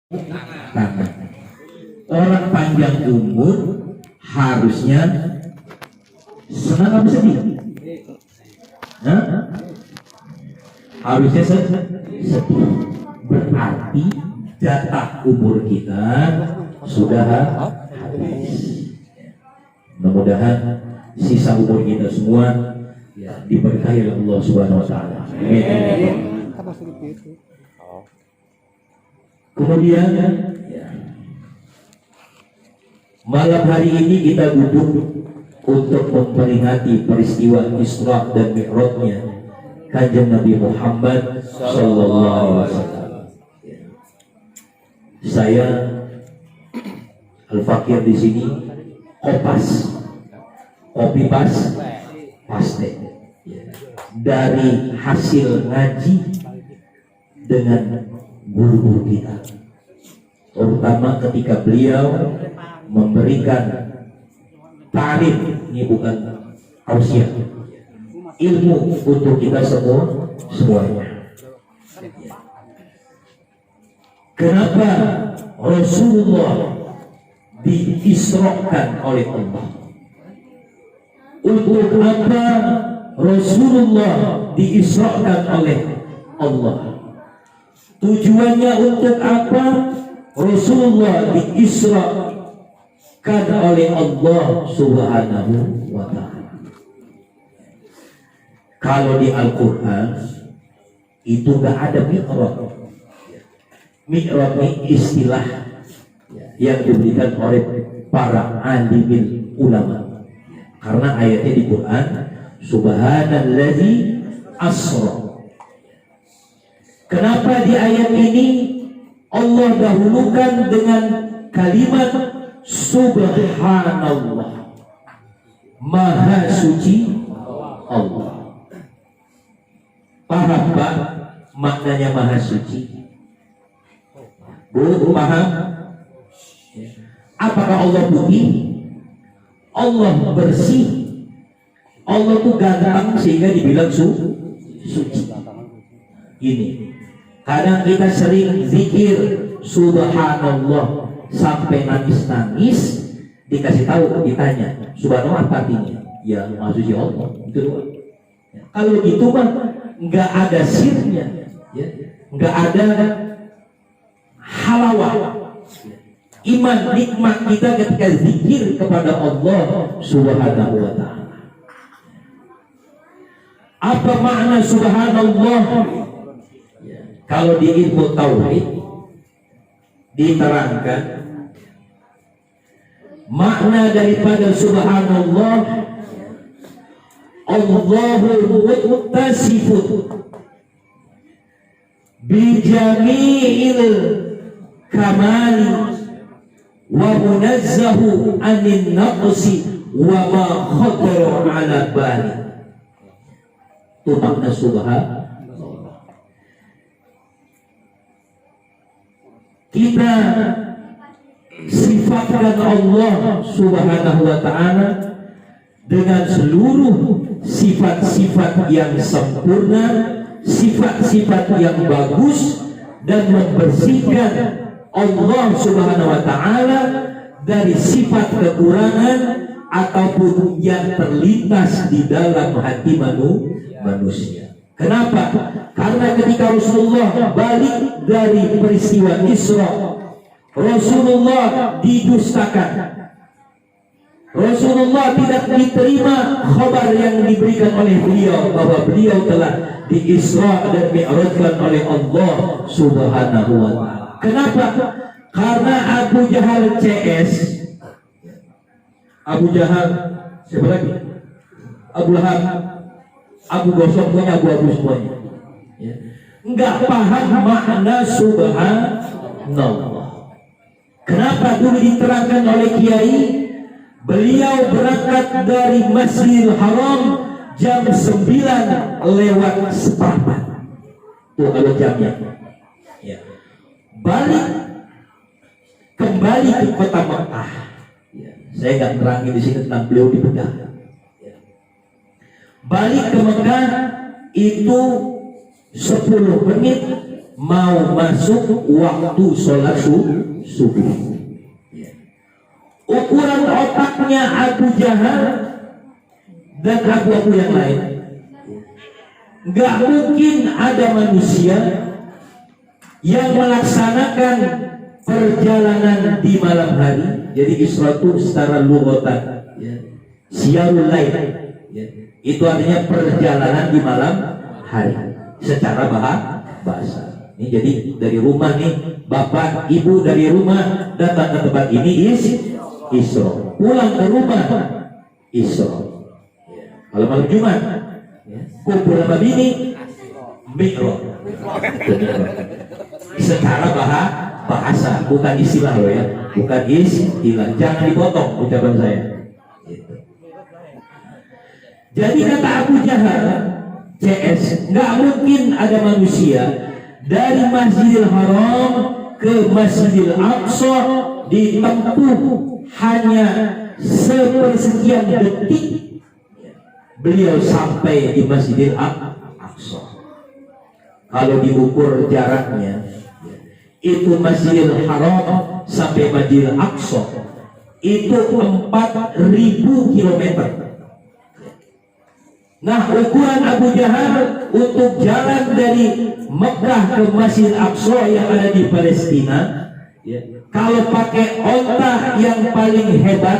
tangan. Orang panjang umur harusnya senang apa sedih? Hah? Harusnya sedih. Berarti jatah umur kita sudah habis. Mudah-mudahan sisa umur kita semua diberkahi oleh Allah Subhanahu wa taala. Amin. Kemudian malam hari ini kita duduk untuk memperingati peristiwa Isra dan Mi'rajnya Kanjeng Nabi Muhammad sallallahu alaihi wasallam. Saya Al-Fakir di sini kopi paste dari hasil ngaji dengan guru-guru kita, terutama ketika beliau memberikan ta'lim, ini bukan tausiah, ilmu untuk kita semuanya. Kenapa Rasulullah diisrakan oleh Allah? Untuk apa Rasulullah diisrakan oleh Allah? Tujuannya untuk apa Rasulullah diisrakan oleh Allah Subhanahu wa ta'ala? Kalau di Al-Quran itu gak ada mi'raj. Mi'raj ini istilah yang diberikan oleh para alimin ulama, karena ayatnya di Quran Subhanallazi asra. Kenapa di ayat ini Allah dahulukan dengan kalimat Subhanallah, Maha Suci Allah? Paham Pak maknanya Maha Suci? Bu, paham? Apakah Allah putih? Allah bersih? Allah itu ganteng sehingga dibilang suci? Ini kadang kita sering zikir Subhanallah sampai nangis-nangis, dikasih tahu, ditanya Subhanallah apa artinya? Ya Maha Suci Allah, itu doang. Kalau gitu mah nggak ada sirnya, nggak ada halawah iman nikmat kita ketika zikir kepada Allah Subhanahu wa ta'ala. Apa makna Subhanallah? Kalau di ilmu tauhid diterangkan makna daripada Subhanallah, Allahul muttasifun bijami'il kamali wa munazzahu anin naqsi wa ma khatara ala bali. Itu makna Subhanallah. Kita sifatkan Allah Subhanahu wa ta'ala dengan seluruh sifat-sifat yang sempurna, sifat-sifat yang bagus, dan membersihkan Allah Subhanahu wa ta'ala dari sifat kekurangan ataupun yang terlintas di dalam hati manusia. Kenapa? Karena ketika Rasulullah balik dari peristiwa Isra, Rasulullah didustakan. Rasulullah tidak diterima khabar yang diberikan oleh beliau bahwa beliau telah diisra dan mi'rajkan oleh Allah Subhanahu wa ta'ala. Kenapa? Karena Abu Jahal CS, Abu Jahal, siapa lagi? Abu Lahab, Abu Gosok, punya abu-abu semuanya. Enggak paham makna Subhanallah. Kenapa dulu diterangkan oleh Kiai? Beliau berangkat dari Masjidil Haram jam 9 lewat seperempat. Tuh kalau jamnya. Balik kembali ke kota Makkah. Saya nggak terangin di sini tentang beliau di Mekah. Balik ke Mekah itu 10 menit mau masuk waktu sholat subuh. Ukuran otaknya Abu Jahal dan abu-abu yang lain, nggak mungkin ada manusia yang melaksanakan perjalanan di malam hari. Jadi Isra itu secara lughatan, siyarul lail, itu artinya perjalanan di malam hari secara bahasa. Ini jadi dari rumah nih, bapak ibu dari rumah datang ke tempat ini Isra, pulang ke rumah Isra. Kalau malam Jumat kumpul sama bini Mi'raj. Secara bahasa, bukan istilah loh ya, bukan istilah. Jangan dipotong ucapan saya. Jadi kata Abu Jahal, CS, nggak mungkin ada manusia dari Masjidil Haram ke Masjidil Aqsa ditempuh hanya sepersekian detik. Beliau sampai di Masjidil Aqsa. Kalau diukur jaraknya, itu Masjidil Haram sampai Masjidil Aqsa itu 4.000 kilometer. Nah, ukuran Abu Jahal untuk jalan dari Mekah ke Masjidil Aqsa yang ada di Palestina, kalau pakai onta yang paling hebat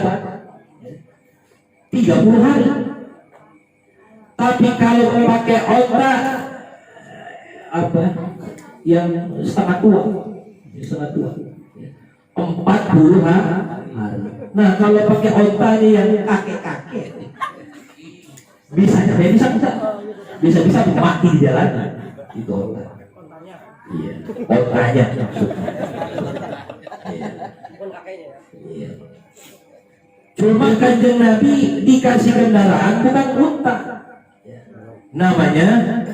30 hari. Tapi kalau pakai onta yang setengah tua 40 hari. Nah, kalau pakai onta ini yang kakek-kakek bisa mati di jalanan. Itu onta. Iya, ontanya maksudnya. Iya. Cuma Kanjeng Nabi dikasih kendaraan bukan unta. Namanya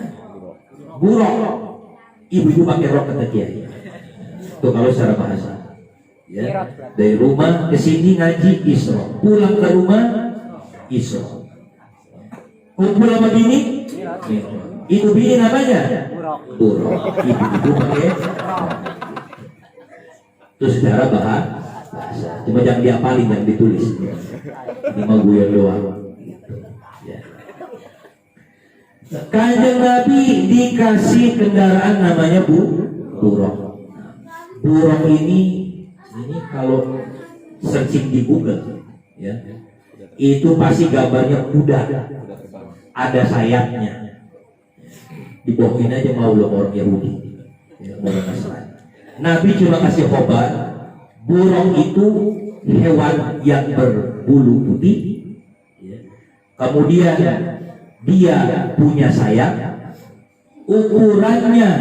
buruk. Ibu-ibu pakai rok kata Kiai. Itu kalau secara bahasa. Ya. Dari rumah ke sini ngaji Isra, pulang ke rumah Isra. Kumpul sama bini, itu bini namanya buruk. Ibu-ibu pakai. Itu secara bahasa. Cuma jangan diapalin, jangan ditulis. Ini mah guyon doang. Kanjeng Nabi dikasih kendaraan namanya buruk. Buruk ini kalau searching di Google, ya, itu pasti gambarnya kuda, ada sayapnya. Dibohongin aja mau lo orang Yahudi, orang Nasrani. Nabi cuma kasih khobar, buruk itu hewan yang berbulu putih, kemudian dia punya sayap, ukurannya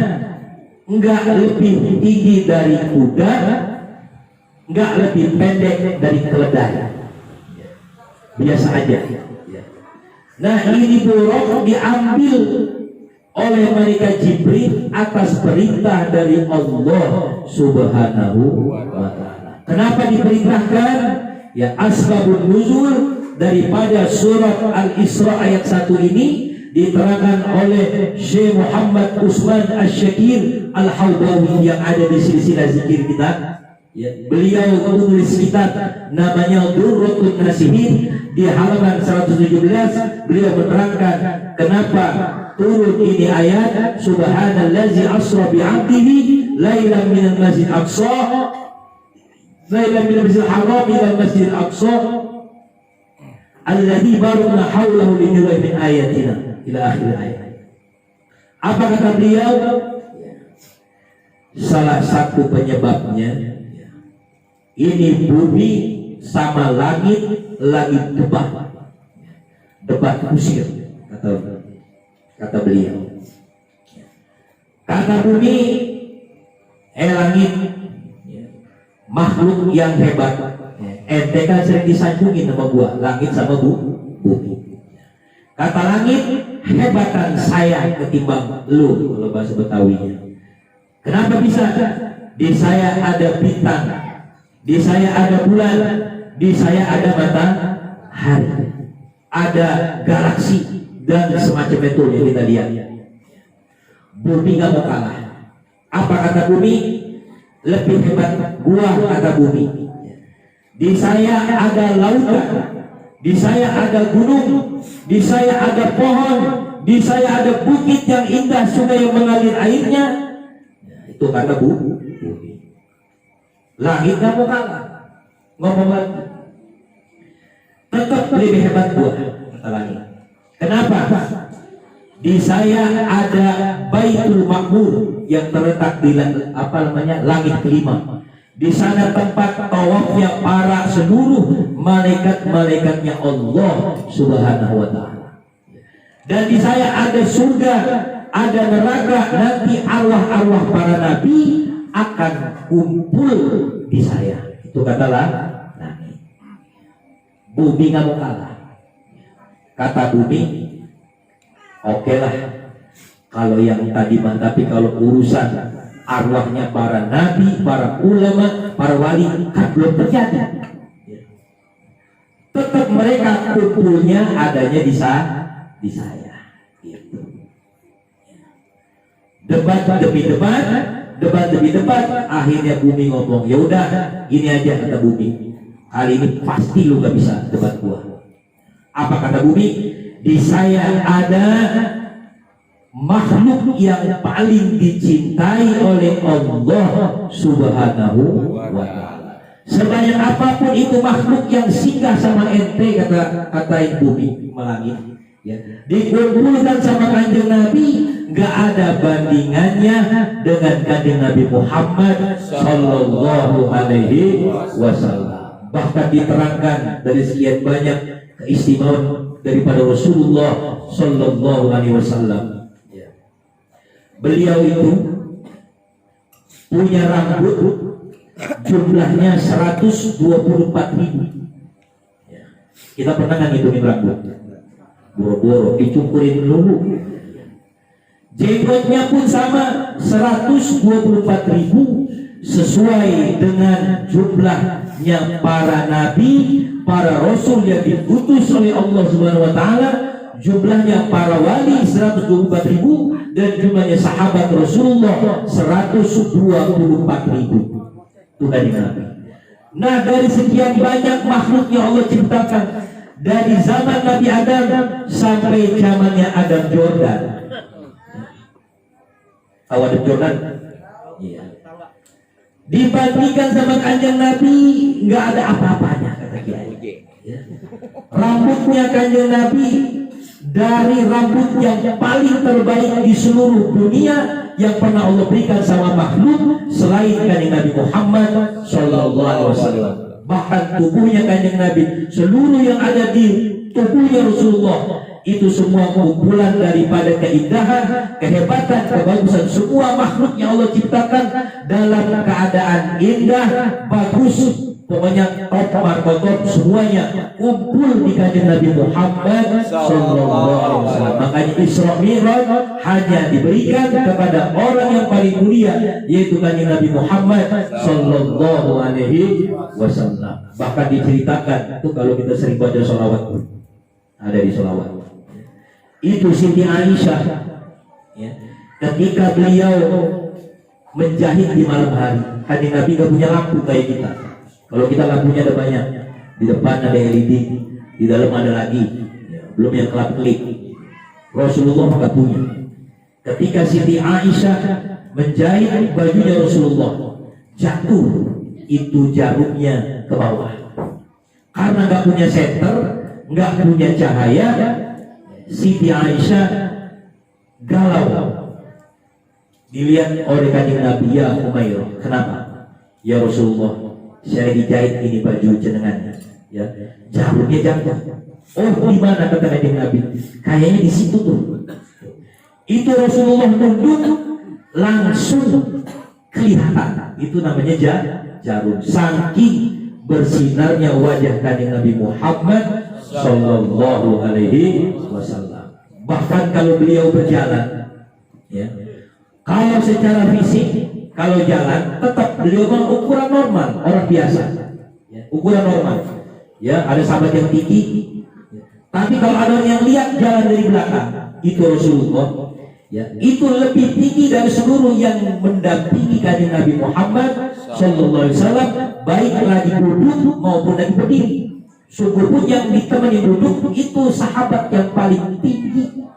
enggak lebih tinggi dari kuda, enggak lebih pendek dari keledai, biasa aja. Nah, ini buruk diambil oleh malaikat Jibril atas perintah dari Allah Subhanahu wa Ta'ala. Kenapa diperintahkan? Ya, asbabun nuzul daripada surat Al-Isra ayat 1 ini diterangkan oleh Syekh Muhammad Usman Asy-Syakir Al-Hawdawi yang ada di silsilah zikir kita. Beliau menulis kitab namanya Durratun Nasihin. Di halaman 117 beliau menerangkan kenapa turun ini ayat subhanallazi asra bi'abdihi lailan minal masjid aqsa lailan minal masjidil haram ila masjidil aqsa alladzi barakna haulahu linurih min ayatina ila akhir ayat. Apa kata beliau? Salah satu penyebabnya ini bumi sama langit lagi debat kusir, kata beliau. Kata bumi, langit makhluk yang hebat. Ente kan sering disanjungin sama gua, langit sama bumi. Kata langit, hebatan saya ketimbang lu, kalau bahasa Betawinya. Kenapa bisa? Di saya ada bintang, di saya ada bulan, di saya ada matahari, ada galaksi dan semacam itu yang kita lihat. Bumi nggak mau kalah. Apa kata bumi? Lebih hebat gua, kata bumi. Di saya ada lautan, di saya ada gunung, di saya ada pohon, di saya ada bukit yang indah, sungai yang mengalir airnya. Itu kata bumi. Langit gak mau kalah. Ngomong lagi, tetap lebih hebat gua, kata langit. Kenapa? Di saya ada Baitul Ma'mur yang terletak di langit kelima. Di sana tempat tawafnya para seluruh malaikat-malaikatnya Allah Subhanahu wa taala. Dan di saya ada surga, ada neraka, nanti arwah-arwah para nabi akan kumpul di saya. Itu katalah langit. Bumi nggak mau kalah. Kata bumi, oke lah kalau yang tadi mah, tapi kalau urusan arwahnya para nabi, para ulama, para wali kan belum terjadi. Tetap mereka kumpulnya adanya di saya. Gitu. Debat demi debat, akhirnya bumi ngomong, ya udah gini aja, kata bumi, kali ini pasti lu gak bisa debat gua. Apa kata bumi? Di saya ada makhluk yang paling dicintai oleh Allah Subhanahu wa ta'ala. Sebanyak apapun itu makhluk yang singgah sama ente, kata bumi melangit, ya, dikumpulkan sama kanjeng Nabi, gak ada bandingannya dengan kanjeng Nabi Muhammad Sallallahu Alaihi Wasallam. Bahkan diterangkan dari sekian banyak keistimewaan daripada Rasulullah Sallallahu Alaihi Wasallam. Beliau itu punya rambut jumlahnya 124.000. Kita pernah kan ngitungin rambut, boro-boro dicukurin dulu. Jenggotnya pun sama 124.000, sesuai dengan jumlahnya para nabi, para rasul yang diutus oleh Allah Subhanahu wa taala. Jumlahnya para wali 124.000 dan jumlahnya sahabat Rasulullah 124.000. Itu dari Nabi. Nah, dari sekian banyak makhluknya Allah ciptakan, dari zaman Nabi Adam sampai zamannya Adam Jordan. Tahu Adam Jordan? Iya. Dibandingkan sama kanjeng Nabi nggak ada apa-apanya, kata Kiai. Ya. Rambutnya kanjeng Nabi dari rambut yang paling terbaik di seluruh dunia yang pernah Allah berikan sama makhluk selain kanjeng Nabi Muhammad Sallallahu Alaihi Wasallam. Bahkan tubuhnya kanjeng Nabi, seluruh yang ada di tubuhnya Rasulullah itu semua kumpulan daripada keindahan, kehebatan, kebagusan semua makhluk yang Allah ciptakan dalam keadaan indah, bagus. Pokoknya top markotop semuanya kumpul di kanjeng Nabi Muhammad Sallallahu Alaihi Wasallam. Makanya Isra Mi'raj hanya diberikan kepada orang yang paling mulia, yaitu kanjeng Nabi Muhammad Sallallahu Alaihi Wasallam. Bahkan diceritakan itu kalau kita sering baca sholawat, ada di sholawat. Itu Siti Aisyah, ya, ketika beliau menjahit di malam hari, kanjeng Nabi gak punya lampu kayak kita. Kalau kita lampunya ada banyak, di depan ada LED, di dalam ada lagi, belum yang kelap-kelip. Rasulullah maka punya. Ketika Siti Aisyah menjahit bajunya Rasulullah, jatuh itu jarumnya ke bawah. Karena nggak punya senter, nggak punya cahaya, Siti Aisyah galau. Dilihat oleh kanjeng Nabi, ya Umairah, kenapa? Ya Rasulullah, saya dijahit ini baju jenengannya, ya, jarumnya jatuh. Oh, di mana, kata kanjeng Nabi? Kayaknya di situ tuh. Itu Rasulullah tunduk, langsung kelihatan. Itu namanya jarum. Saking bersinarnya wajah kanjeng Nabi Muhammad Sallallahu Alaihi Wasallam. Bahkan kalau beliau berjalan, ya, kalau secara fisik, kalau jalan tetap beliau ukuran normal, orang biasa, ya, ukuran normal. Ya, ada sahabat yang tinggi, tapi kalau ada yang lihat jalan dari belakang, itu Rasulullah Ya, itu lebih tinggi dari seluruh yang mendampingi kanjeng Nabi Muhammad Sallallahu Alaihi Wasallam, baik lagi duduk maupun lagi berdiri. Sungguh pun yang ditemani duduk itu sahabat yang paling tinggi.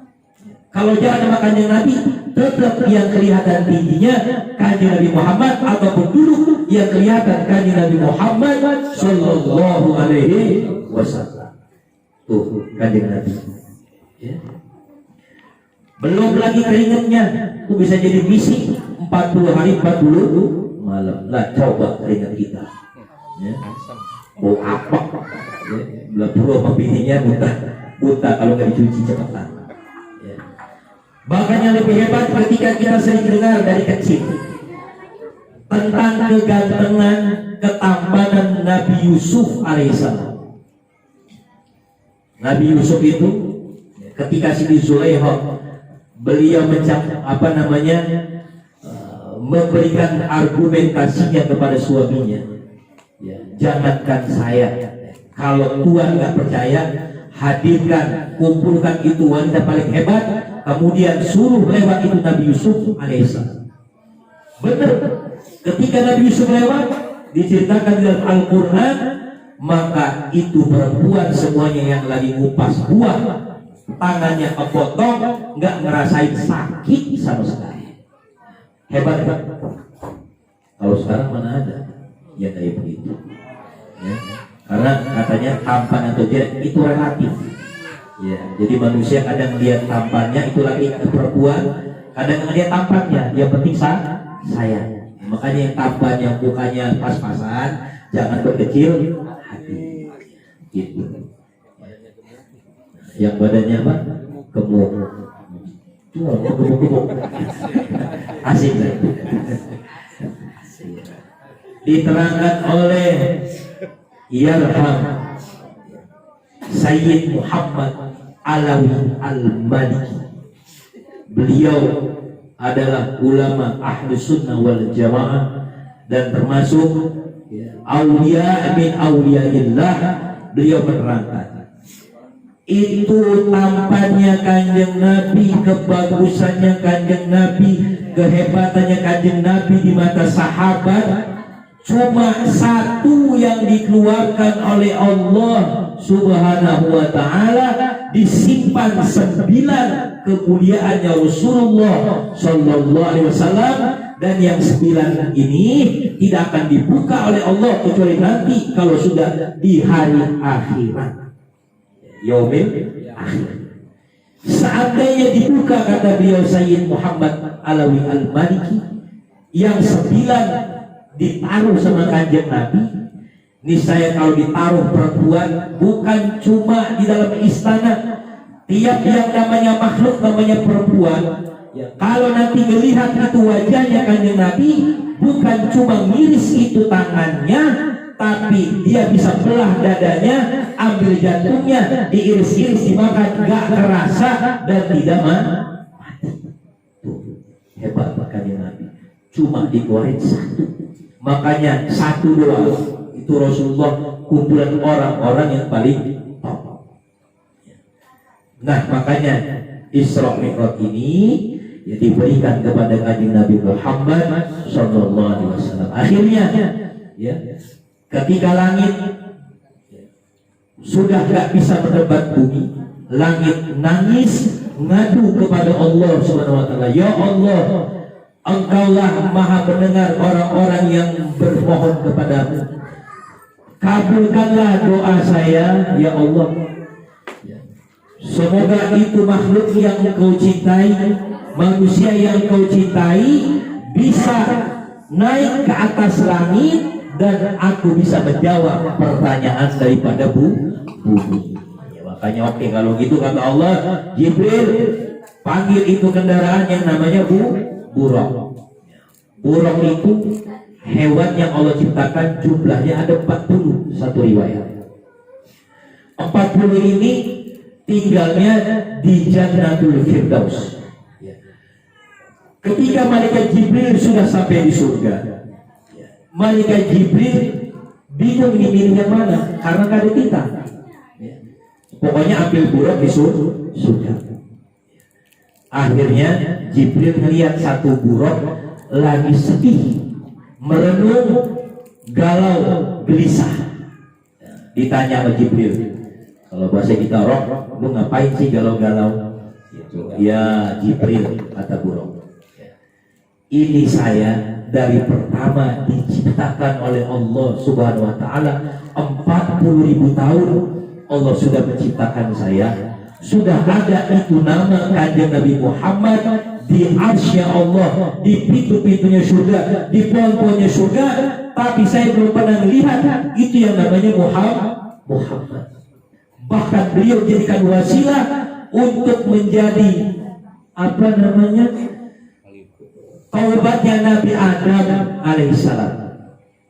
Kalau jalan sama kanjeng Nabi, tetap yang kelihatan tingginya kanjeng Nabi Muhammad, ataupun duduk yang kelihatan kanjeng Nabi Muhammad Sallallahu Alaihi Wasallam. Tuh kanjeng Nabi. Ya. Belum lagi keringatnya, itu bisa jadi misi 40 hari 40 malam. Lah coba keringat kita. Ya. Bau apa? Ya. Belum perlu sama bininya buta kalau nggak dicuci cepetan. Ya. Bahkan yang lebih hebat ketika kita sering dengar dari kecil tentang kegantengan, ketampanan Nabi Yusuf alaihissalam. Nabi Yusuf itu ketika Siti Zulaikha beliau memberikan argumentasinya kepada suaminya, ya, jangankan saya, kalau Tuhan nggak percaya, hadirkan, kumpulkan itu wanita paling hebat, kemudian suruh lewat itu Nabi Yusuf alaihissalam. Benar, ketika Nabi Yusuf lewat, diceritakan dalam Al-Quran, maka itu perempuan semuanya yang lagi ngupas buah, tangannya kepotong, nggak ngerasain sakit sama sekali. Hebat kan? Kalau sekarang mana ada ya kayak begitu, ya. Karena katanya tampan atau tidak itu relatif, ya. Jadi manusia kadang lihat tampannya itu lagi perempuan, kadang lihat tampannya yang penting saya. Makanya yang tampannya mukanya pas-pasan, jangan berkecil hati, gitu. Yang badannya apa? Gemuk. Gemuk. Asik kan? Diterangkan oleh Yarham Sayyid Muhammad Alawi Al-Maliki. Beliau adalah ulama ahli sunnah wal jamaah dan termasuk aulia min auliaillah. Beliau menerangkan itu tampannya kanjeng Nabi, kebagusannya kanjeng Nabi, kehebatannya kanjeng Nabi di mata sahabat cuma satu yang dikeluarkan oleh Allah Subhanahu wa ta'ala, disimpan 9 kemuliaannya Rasulullah Sallallahu Alaihi Wasallam, dan yang 9 ini tidak akan dibuka oleh Allah kecuali nanti kalau sudah di hari akhirat, yaumil akhir. Seandainya dibuka, kata beliau Sayyid Muhammad Alawi Al-Maliki, yang 9 ditaruh sama kanjeng Nabi, niscaya kalau ditaruh perempuan bukan cuma di dalam istana, tiap yang namanya makhluk namanya perempuan, ya, kalau nanti melihat itu wajahnya kanjeng Nabi, bukan cuma miris itu tangannya, tapi dia bisa belah dadanya, ambil jantungnya, diiris-iris, dimakan, gak kerasa dan tidak mati. Tuh, hebat kanjeng Nabi, cuma dikeluarin 1. Makanya 1 doang itu Rasulullah kumpulan orang-orang yang paling top. Nah, makanya Isra Mi'raj ini ya diberikan kepada kanjeng Nabi Muhammad Sallallahu Alaihi Wasallam. Akhirnya, ya, ketika langit sudah gak bisa mendebat bumi, langit nangis ngadu kepada Allah Subhanahu Wa Taala, ya Allah, Engkaulah maha mendengar orang-orang yang bermohon kepadamu. Kabulkanlah doa saya, ya Allah. Semoga itu makhluk yang Engkau cintai, manusia yang Engkau cintai, bisa naik ke atas langit dan aku bisa menjawab pertanyaan daripada bumi. Ya, makanya oke, kalau gitu kata Allah, Jibril panggil itu kendaraan yang namanya buraq. Buraq itu hewan yang Allah ciptakan, jumlahnya ada 40, satu riwayat. 40 ini tinggalnya di Jannatul Firdaus. Ketika malaikat Jibril sudah sampai di surga, malaikat Jibril bingung ini milih yang mana karena gak ada tinta. Pokoknya ambil buraq di surga. Akhirnya Jibril melihat satu buruk lagi sedih, merenung, galau, gelisah. Ditanya sama Jibril, kalau bahasa kita roh, lu ngapain sih galau-galau? Ya Jibril, kata buruk, ini saya dari pertama diciptakan oleh Allah Subhanahu wa Ta'ala 40.000 tahun Allah sudah menciptakan saya, sudah ada itu nama Kanjeng Nabi Muhammad di arsy Allah, di pintu-pintunya surga, di pohon-pohonnya surga, tapi saya belum pernah melihat itu yang namanya Muhammad. Bahkan beliau jadikan wasilah untuk menjadi apa namanya taubatnya Nabi Adam alaihissalam.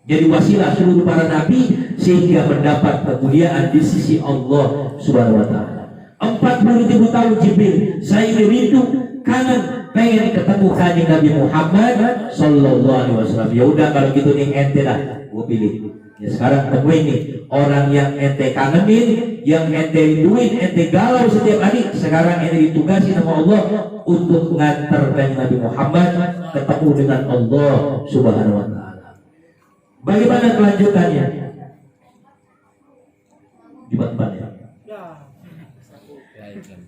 Jadi wasilah seluruh para nabi sehingga mendapat kemuliaan di sisi Allah Subhanahu wa Ta'ala. 40.000 tahun Jibril, saya rindu, kangen, pengen ketemu kanjeng Nabi Muhammad sallallahu alaihi wasallam. Ya udah kalau gitu nih ente dah, gua pilih. Ya sekarang temuin nih orang yang ente kangenin, yang ente rinduin, ente galau setiap hari. Sekarang ente ditugasi sama Allah untuk ngantar kanjeng Nabi Muhammad ketemu dengan Allah Subhanahu wa Ta'ala. Bagaimana kelanjutannya? Di depan ya.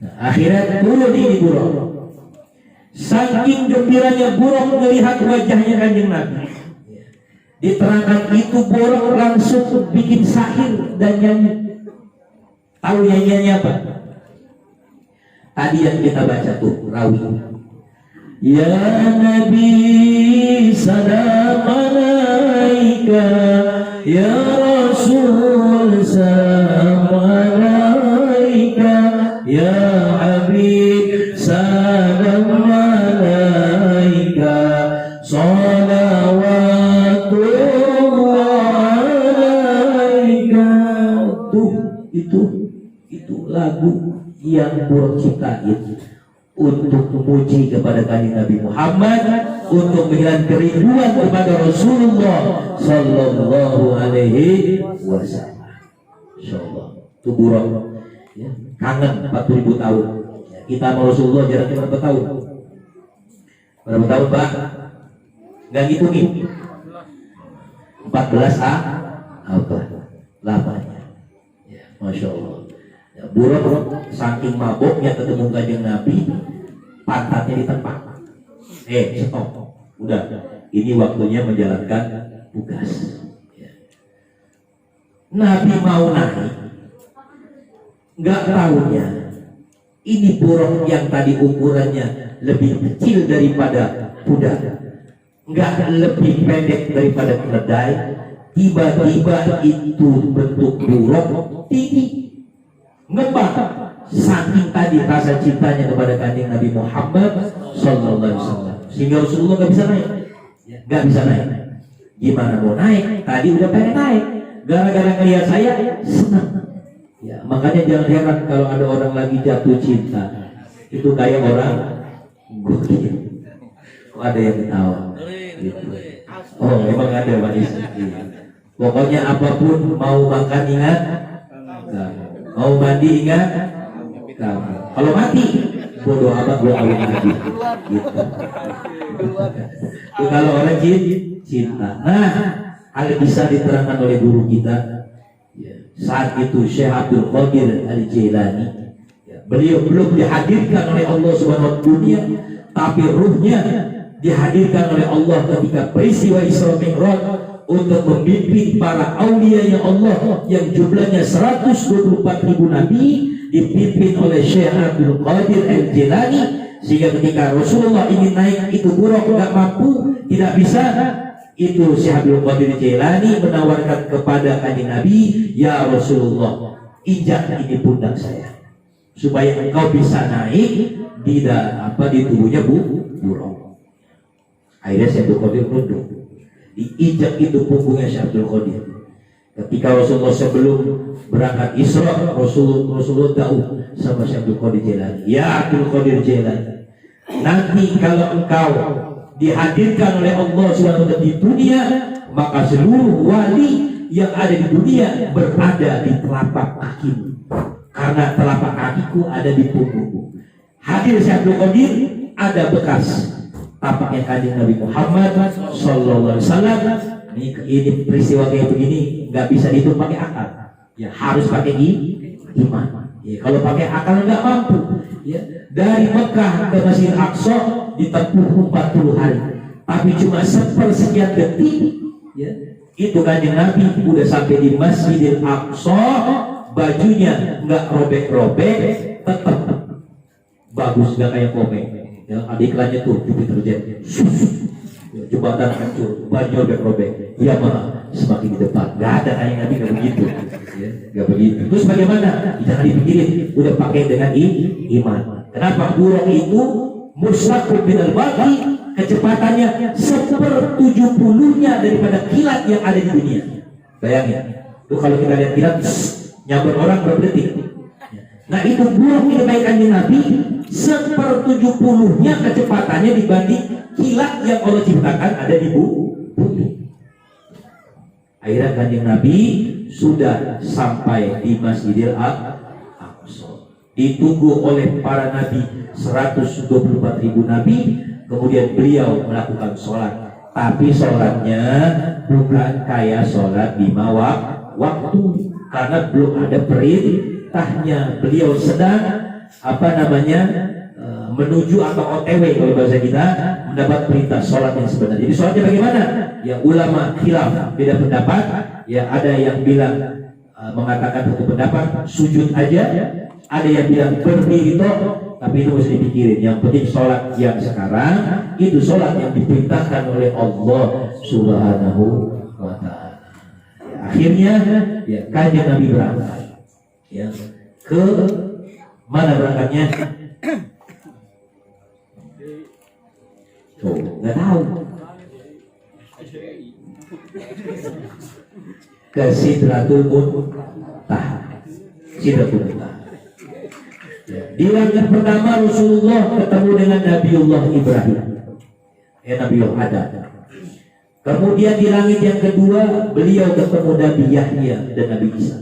Nah, akhirnya turun ini buruk. Saking gembiranya buruk melihat wajahnya kanjeng Nabi. Diterangkan itu buruk langsung bikin sahir dan nyanyi. Tahu nyanyiannya apa? Tadi yang kita baca tuh rawi. Ya Nabi salam alaika, ya Rasul salam alaika, ya Habib salam alaika, salawatullah alaika. Itu lagu yang buruk ciptain untuk memuji kepada kanjeng Nabi Muhammad, untuk menghilangkan kerinduan kepada Rasulullah sallallahu alaihi wasallam. Insyaallah itu buruk ya, kangen 40.000 tahun ya, kita sama Rasulullah jaraknya berapa tahun? Berapa tahun Pak? Nggak ngitungin 14 apa? Lamanya ya, Masya Allah ya, buruk saking maboknya ketemu kanjeng Nabi, pantatnya ditempa. Stop, udah, ini waktunya menjalankan tugas ya. Nabi mau naik, nggak tahunya ini buruk yang tadi ukurannya lebih kecil daripada kuda, nggak lebih pendek daripada keledai, tiba-tiba itu bentuk buruk tinggi ngebang. Saking tadi rasa cintanya kepada kanjeng Nabi Muhammad sallallahu alaihi wasallam, sehingga Rasulullah nggak bisa naik. Gimana mau naik? Tadi udah pengen naik, gara-gara ngelihat saya senang. Ya, makanya jangan heran kalau ada orang lagi jatuh cinta, itu kayak orang gokil. Kok ada yang ketawa? Gitu. Oh, memang ada Pak Istri. Pokoknya apapun, mau makan ingat, mau mandi ingat. Kalau mati, bodoh amat gue awet lagi. Gitu. Kalau orang cinta. Nah, hal bisa diterangkan oleh guru kita. Saat itu Syekh Abdul Qadir Al-Jailani, beliau belum dihadirkan oleh Allah Subhanahu wa Ta'ala dunia, tapi ruhnya dihadirkan oleh Allah ketika peristiwa Isra Mi'raj untuk memimpin para aulia yang Allah yang jumlahnya 124.000 nabi, dipimpin oleh Syekh Abdul Qadir Al-Jailani. Sehingga ketika Rasulullah ingin naik itu buruk, tidak mampu, tidak bisa, itu Syekh Abdul Qadir Al-Jailani menawarkan kepada kanjeng Nabi, ya Rasulullah, injak ini pundak saya supaya engkau bisa naik di tubuhnya buruk. Akhirnya Syekh Abdul Qadir nunduk, diinjak itu punggungnya Syekh Abdul Qadir. Ketika Rasulullah sebelum berangkat Isra, Rasulullah tahu sama Syekh Abdul Qadir Jailani, ya Abdul Qadir Jailani, nanti kalau engkau dihadirkan oleh Allah SWT di dunia, maka seluruh wali yang ada di dunia berada di telapak kakimu, karena telapak kakiku ada di punggungmu. hadir Syekh Abdul Qadir, ada bekas tapaknya kanjeng Nabi Muhammad sallallahu alaihi wasallam. Ini peristiwa kayak begini nggak bisa dihitung pakai akal, ya harus pakai iman. Ya, kalau pakai akal nggak mampu. Ya, dari Mekah ke Masjidil Aqsa ditempuh 40 hari, tapi cuma sepersekian detik. Ya, itu kanjeng Nabi udah sampai di Masjidil Aqsa, bajunya nggak robek-robek, tetap bagus, nggak kayak komeng. Ya, ada iklannya tuh di deterjen. Jembatan hancur, baju robek-robek. Ya mah semakin di depan. Gak ada kayak Nabi gak begitu. Ya, gak begitu. Terus bagaimana? Jangan dipikirin. Udah pakai dengan iman. Kenapa? Burung itu muslaqun minal barqi, kecepatannya 1/70-nya daripada kilat yang ada di dunia. Bayangin. Tuh kalau kita lihat kilat, nyamber orang berapa detik. Nah itu burung ini kebaikan Nabi 1/70-nya kecepatannya dibanding kilat yang Allah ciptakan ada di bumi. Akhirnya kanjeng Nabi sudah sampai di Masjidil Aqsa, ditunggu oleh para nabi 124.000 nabi. Kemudian beliau melakukan sholat, tapi sholatnya bukan kayak sholat 5 waktu, karena belum ada perintahnya. Beliau sedang menuju atau OTW kalau bahasa kita, mendapat perintah sholat yang sebenarnya. Jadi sholatnya bagaimana? Ya ulama khilaf, beda pendapat. Ya ada yang bilang mengatakan satu pendapat sujud aja, ada yang bilang berdiri toh, tapi itu mesti dipikirin. Yang penting sholat yang sekarang itu sholat yang diperintahkan oleh Allah Subhanahu wa Ta'ala. Ya, akhirnya ya kanjeng Nabi berangkat. Ya, ke mana berangkatnya? Tuh, nggak tahu. Ke Sidratul Muntaha. Sidratul Muntaha. Di langkah pertama Rasulullah ketemu dengan Nabiullah Ibrahim, Nabiullah Adam. Kemudian di langit yang kedua beliau ketemu Nabi Yahya dan Nabi Isa.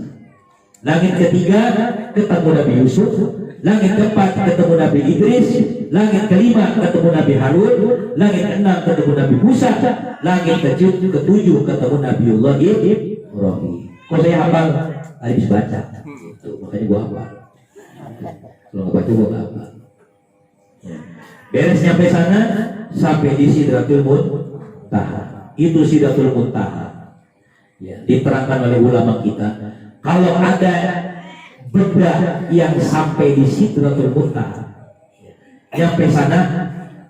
Langit ketiga ketemu Nabi Yusuf. Langit keempat ketemu Nabi Idris. Langit kelima ketemu Nabi Harun. Langit keenam ketemu Nabi Musa. Langit ketujuh ketemu Nabiullah Ibrahim. Kok saya hafal? Habis baca. Tuh, makanya gua hafal. Kalau nggak baca gua nggak hafal. Beres nyampe sana, sampai di Sidratul Muntaha. Itu Sidratul Muntaha. Ya, diterangkan oleh ulama kita. Kalau ada benda yang sampai di Sidratul Muntaha, nyampe sana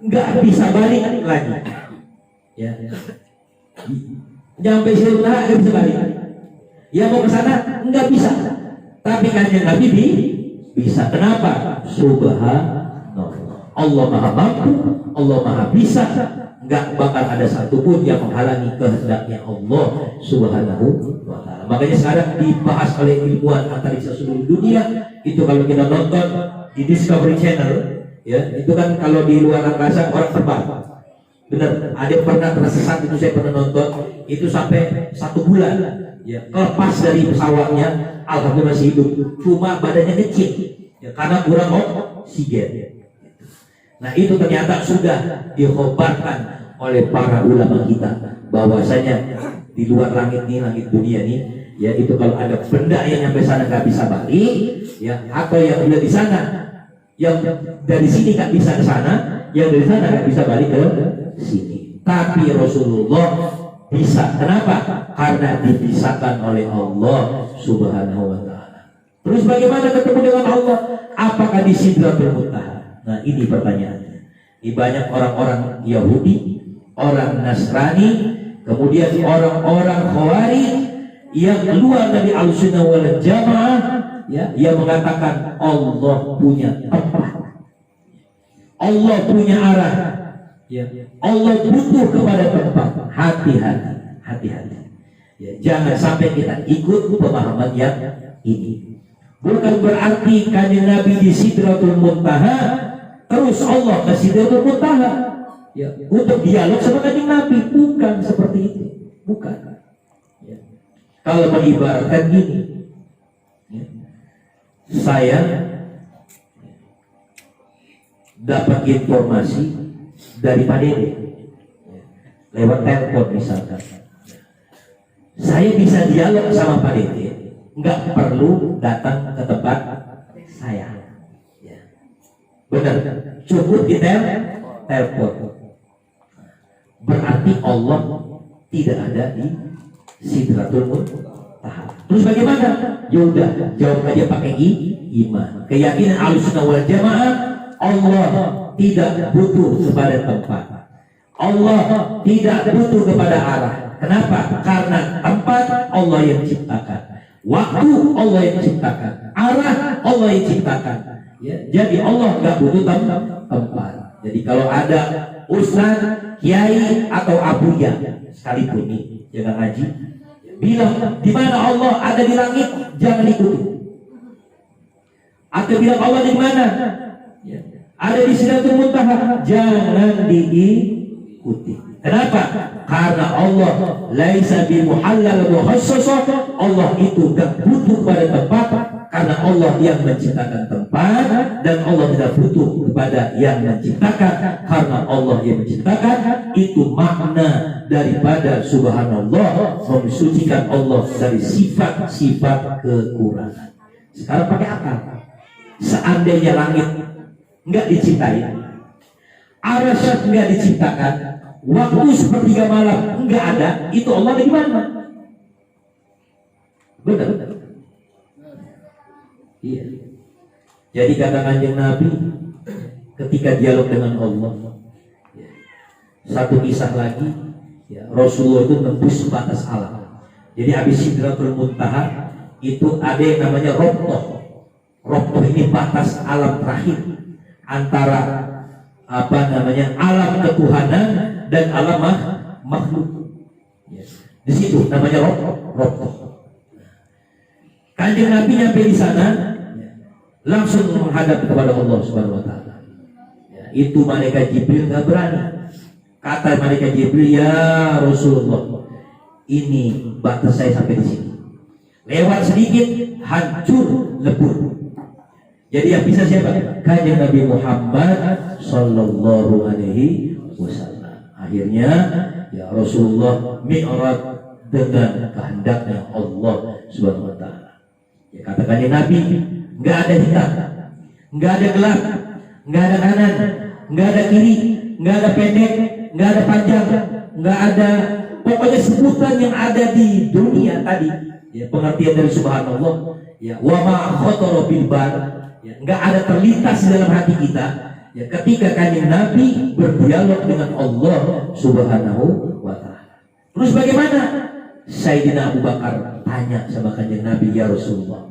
nggak bisa balik lagi. Ya, nyampe Sidratul Muntaha nggak bisa balik. Ya mau ke sana nggak bisa. Tapi kanjeng Nabi bisa. Kenapa? Subhanallah. Allah Maha Mampu, Allah Maha Bisa. Nggak bakal ada satupun yang menghalangi kehendaknya Allah Subhanahu wa Ta'ala. Makanya sekarang dibahas oleh ilmuwan antariksa seluruh dunia. Itu kalau kita nonton di Discovery Channel, ya itu kan kalau di luar angkasa orang terbang. Benar, ada yang pernah tersesat, itu saya pernah nonton. Itu sampai 1 bulan, ya lepas dari pesawatnya, alhamdulillah masih hidup. Cuma badannya kecil, ya karena kurang oksigen. Nah itu ternyata sudah dikhabarkan oleh para ulama kita bahwasanya di luar langit nih, langit dunia nih, ya itu kalau ada benda yang nyampe sana nggak bisa balik, ya atau yang udah di sana, yang dari sini nggak bisa ke sana, yang dari sana nggak bisa balik ke sini. Tapi Rasulullah bisa. Kenapa? Karena dipisahkan oleh Allah Subhanahu wa Ta'ala. Terus bagaimana ketemu dengan Allah? Apakah di Sidratul Muntaha? Nah ini pertanyaannya. Ini banyak orang-orang Yahudi, orang Nasrani, kemudian orang-orang Khawarij yang keluar dari Ahlussunnah wal Jamaah, ya, yang mengatakan Allah punya tempat, Allah punya arah, ya, Allah butuh kepada tempat. Hati-hati. Ya, jangan sampai kita ikut pemahaman yang ini. Bukan berarti kanjeng Nabi di Sidratul Muntaha terus Allah ke Sidratul Muntaha, ya, untuk dialog sama kanjeng Nabi. Bukan seperti itu. Bukan. Ya. Kalau mengibaratkan gini, ya, saya dapat informasi dari Pak Dede lewat telepon misalkan, saya bisa dialog sama Pak Dede, nggak perlu datang ke tempat saya. Benar, cukup di telepon. Berarti Allah tidak ada di Sidratul Muntaha. Terus bagaimana? Yaudah, jawab aja pakai iman. Keyakinan Ahlussunnah wal Jamaah, Allah tidak butuh kepada tempat. Allah tidak butuh kepada arah. Kenapa? Karena tempat Allah yang ciptakan, waktu Allah yang ciptakan, arah Allah yang ciptakan. Ya, jadi Allah nggak butuh tempat. Jadi kalau ada ustaz, kiai atau abuya sekalipun nih jangan ngaji, bilang di mana Allah ada di langit, jangan ikuti. Atau bilang Allah di mana? Ya, ada di Sidratul Muntaha, jangan diikuti. Kenapa? Karena Allah laisa bimuhallal muhassasa. Allah itu gak butuh pada tempat, karena Allah yang menciptakan tempat, dan Allah tidak butuh kepada yang menciptakan, karena Allah yang menciptakan. Itu makna daripada subhanallah, mensucikan Allah dari sifat-sifat kekurangan. Sekarang pakai akal. Seandainya langit nggak diciptain, arasy nggak diciptakan, waktu sepertiga malam nggak ada, itu Allah ada di mana? Benar. Iya. Jadi kata Kanjeng Nabi ketika dialog dengan Allah, satu kisah lagi, ya, Rasulullah itu tembus batas alam. Jadi habis Sidratul Muntaha itu ada yang namanya Roqtoh. Roqtoh ini batas alam terakhir antara alam ketuhanan dan alam makhluk. Di situ namanya Roqtoh. Kanjeng Nabi nyampe di sana, langsung menghadap kepada Allah Subhanahu wa taala. Ya, itu malaikat Jibril nggak berani. Kata malaikat Jibril, ya Rasulullah, ini batas saya sampai di sini. Lewat sedikit hancur lebur. Jadi yang bisa siapa? Kanjeng Nabi Muhammad Sallallahu Alaihi Wasallam. Akhirnya ya Rasulullah mi'raj dengan kehendaknya Allah Subhanahu wa taala. Ya, kata Kanjeng Nabi, nggak ada hitam, nggak ada gelap, nggak ada kanan, nggak ada kiri, nggak ada pendek, nggak ada panjang, nggak ada, pokoknya sebutan yang ada di dunia tadi. Ya, pengertian dari subhanallah, ya, wa ma khatara bil bal, ya, nggak ada terlintas di dalam hati kita. Ya, ketika Kanjeng Nabi berdialog dengan Allah Subhanahu wa taala. Terus bagaimana? Sayyidina Abu Bakar tanya sama Kanjeng Nabi, ya Rasulullah,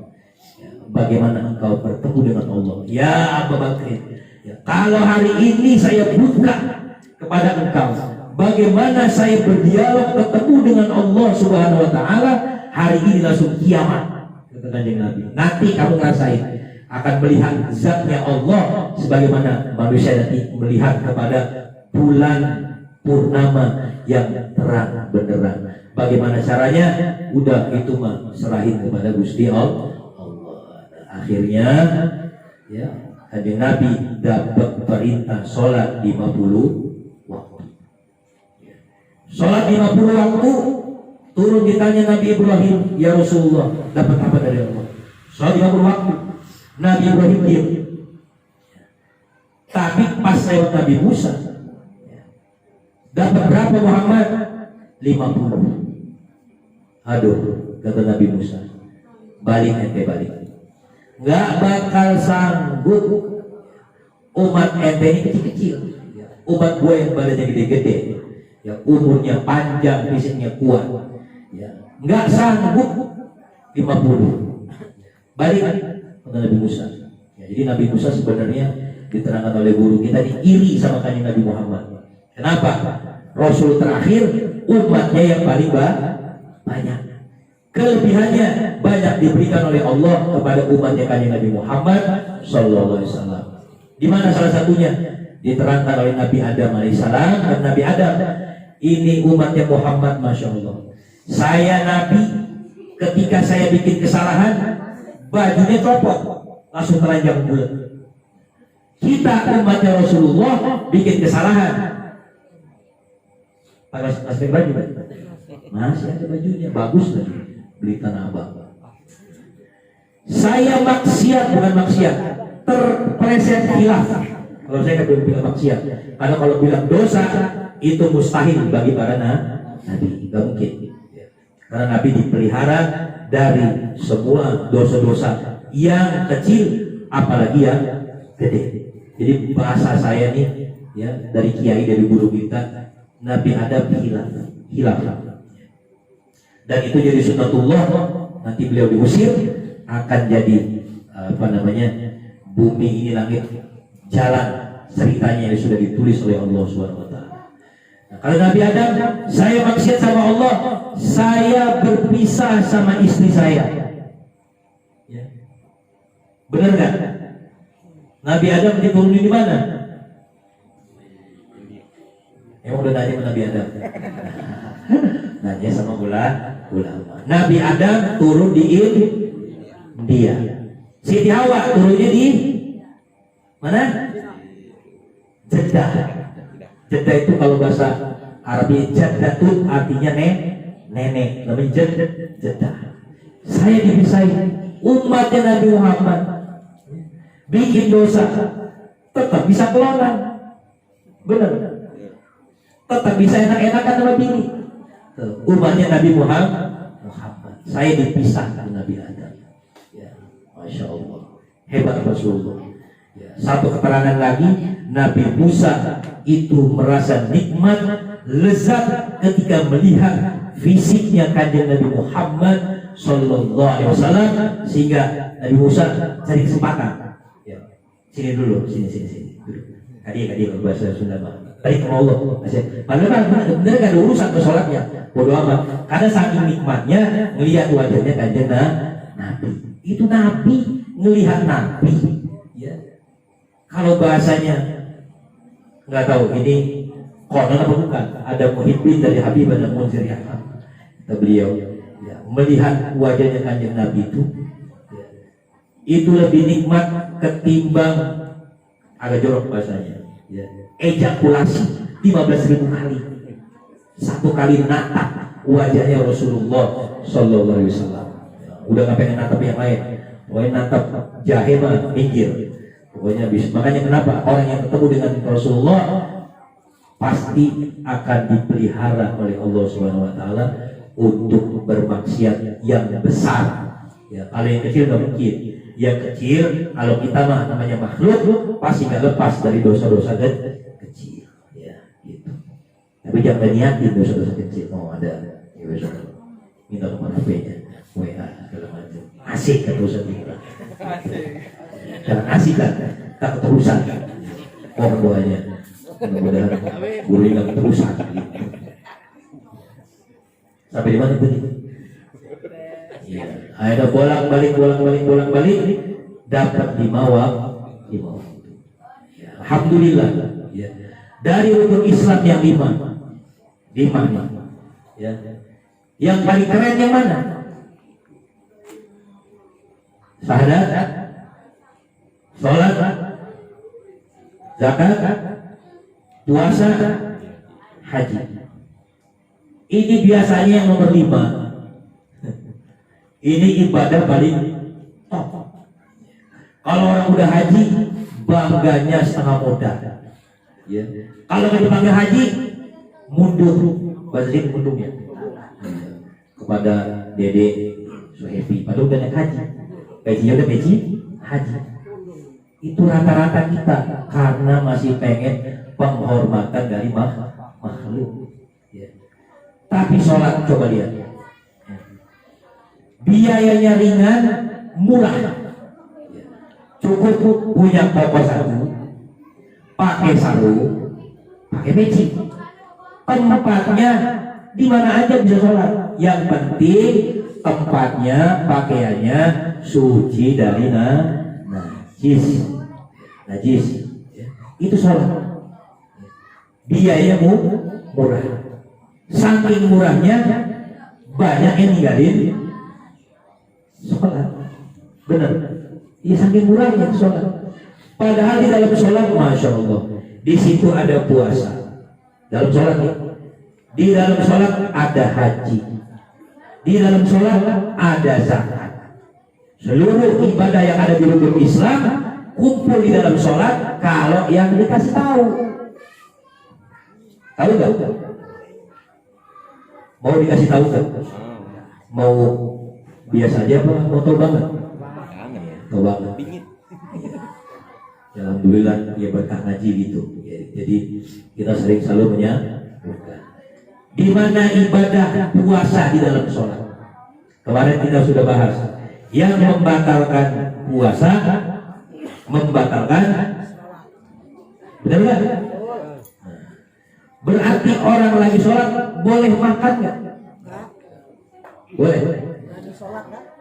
ya, bagaimana engkau bertemu dengan Allah? Ya Abu Bakar, ya, kalau hari ini saya buka kepada engkau, bagaimana saya berdialog ketemu dengan Allah Subhanahu wa taala, hari ini langsung kiamat, kata Kanjeng Nabi. Nanti kamu ngerasain akan melihat zatnya Allah sebagaimana manusia nanti melihat kepada bulan purnama yang terang benderang. Bagaimana caranya? Udah itu mah serahin kepada Gusti Allah. Akhirnya ya Kanjeng Nabi dapat perintah sholat 50 waktu. Sholat 50 waktu. Turun ditanya Nabi Ibrahim, ya Rasulullah, dapat apa dari Allah? Sholat 50 waktu. Nabi Ibrahim diam. Tapi pas lewat Nabi Musa, dapat berapa Muhammad? 50. Aduh, kata Nabi Musa, balik ente balik. Nggak bakal sanggup. Umat ente ini kecil-kecil. Umat gue yang badannya gede-gede, ya, umurnya panjang, fisiknya kuat, ya, nggak sanggup 50. Balik, kata Nabi Musa. Ya, jadi Nabi Musa sebenarnya diterangkan oleh guru kita diiri sama Kanjeng Nabi Muhammad. Kenapa? Rasul terakhir, umatnya yang paling banyak. Kelebihannya banyak diberikan oleh Allah kepada umatnya Kanjeng Nabi Muhammad Sallallahu Alaihi Wasallam. Di mana salah satunya diterangkan oleh Nabi Adam Alaihissalam dan Nabi Adam, ini umatnya Muhammad, masya Allah. Saya Nabi, ketika saya bikin kesalahan, bajunya copot, langsung telanjang bulat. Kita umatnya Rasulullah bikin kesalahan. Pakai baju kan? Masih ada bajunya, bagus lagi. Beli Tanah Abang. Saya maksiat, bukan maksiat, terpeleset khilaf. Kalau saya nggak bilang maksiat, karena kalau bilang dosa itu mustahil bagi para nabi, nggak mungkin. Karena Nabi dipelihara dari semua dosa-dosa yang kecil, apalagi yang gede. Jadi bahasa saya nih, ya, dari kiai, dari guru kita, Nabi Adam hilaf. Dan itu jadi sunnatullah. Nanti beliau diusir, akan jadi bumi ini langit jalan ceritanya yang sudah ditulis oleh Allah SWT. Nah, kalau Nabi Adam, saya maksiat sama Allah, saya berpisah sama istri saya. Ya. Benar nggak? Nabi Adam diturunkan di mana? Emang udah nanya sama Nabi Adam? Nanya sama ulama. Nabi Adam turun di India. Siti Hawa turunnya di mana? Jeddah. Jeddah itu kalau bahasa Arabi Jeddatun artinya nenek. Namanya Jeddah. Saya dipisahin. Umatnya Nabi Muhammad bikin dosa, tetap bisa kelola. Benar. Tetap bisa enak-enakan sama bini. Umatnya Nabi Muhammad, saya dipisah dari Nabi Adam. Ya, Masya Allah, hebat Rasulullah. Ya, satu keterangan lagi, Nabi Musa itu merasa nikmat, lezat ketika melihat fisiknya kanjeng Nabi Muhammad Sallallahu Alaihi Wasallam, sehingga Nabi Musa cari kesempatan. Ya, sini dulu, sini. Kadi bahasa Sunda mah. Tadi ke Allah, padahal benar gak ada urusan ke sholatnya, bodoh amat. Karena saking nikmatnya ngelihat wajahnya kanjeng Nabi. Itu Nabi ngelihat Nabi. Ya. Kalau bahasanya nggak tahu ini konon apa bukan. Ada muhibbin dari Habib dan Munzir ya. Beliau ya, melihat wajahnya kanjeng Nabi itu lebih nikmat ketimbang agak jorok bahasanya. Ya. Ejakulasi 15.000 kali. Satu kali natap wajahnya Rasulullah Sallallahu Alaihi Wasallam. Udah nggak pengen natap yang lain. Pokoknya natap jahe mah minggir. Pokoknya bisa. Makanya kenapa orang yang ketemu dengan Rasulullah pasti akan dipelihara oleh Allah Subhanahu Wa Taala untuk bermaksiat yang besar. Ya, kalau yang kecil nggak mungkin. Yang kecil, kalau kita mah namanya makhluk, pasti nggak lepas dari dosa-dosa kecil. Ya, gitu. Tapi jangan niatin dosa-dosa kecil. Mau ada, ya besok minta nomor HP-nya, WA segala macam. Asik kan dosa kita. Jangan asik kan, tak keterusan kan. Doanya. Mudah-mudahan guru nggak keterusan. Gitu. Sampai di mana tadi? Ya, ada bolak-balik dapat dibawa. Ya, alhamdulillah. Ya. Dari rukun Islam yang lima nih. Ya. Yang paling keren yang mana? Syahadat, sholat, zakat, puasa, haji. Ini biasanya yang nomor 5. Ini ibadah paling top. Kalau orang udah haji, bangganya setengah modal. Ya. Kalau kita panggil haji, mundur, bahasa mundurnya. Kepada Dede Suhebi, padahal udah naik haji. Gajinya udah haji. Itu rata-rata kita karena masih pengen penghormatan dari makhluk. Ya. Tapi sholat coba lihat. Biayanya ringan, murah. Cukup punya pokok satu, pakai sarung, pakai peci. Tempatnya di mana aja bisa sholat. Yang penting tempatnya, pakaiannya suci dari najis. Itu sholat. Biayanya murah. Saking murahnya banyak yang ninggalin sholat. Benar. Ya saking murahnya sholat. Padahal di dalam sholat, masya Allah, di situ ada puasa. Dalam sholat, di dalam sholat ada haji. Di dalam sholat ada zakat. Seluruh ibadah yang ada di rukun Islam kumpul di dalam sholat kalau yang dikasih tahu. Tahu nggak? Mau dikasih tahu nggak? Mau biasa aja apa? Mau tahu banget? Tahu banget. Ya, alhamdulillah ya berkah ngaji gitu. Jadi kita sering selalu menyebutkan di mana ibadah puasa di dalam sholat. Kemarin kita sudah bahas yang membatalkan puasa, membatalkan, benar nggak? Berarti orang lagi sholat boleh makan nggak? Boleh.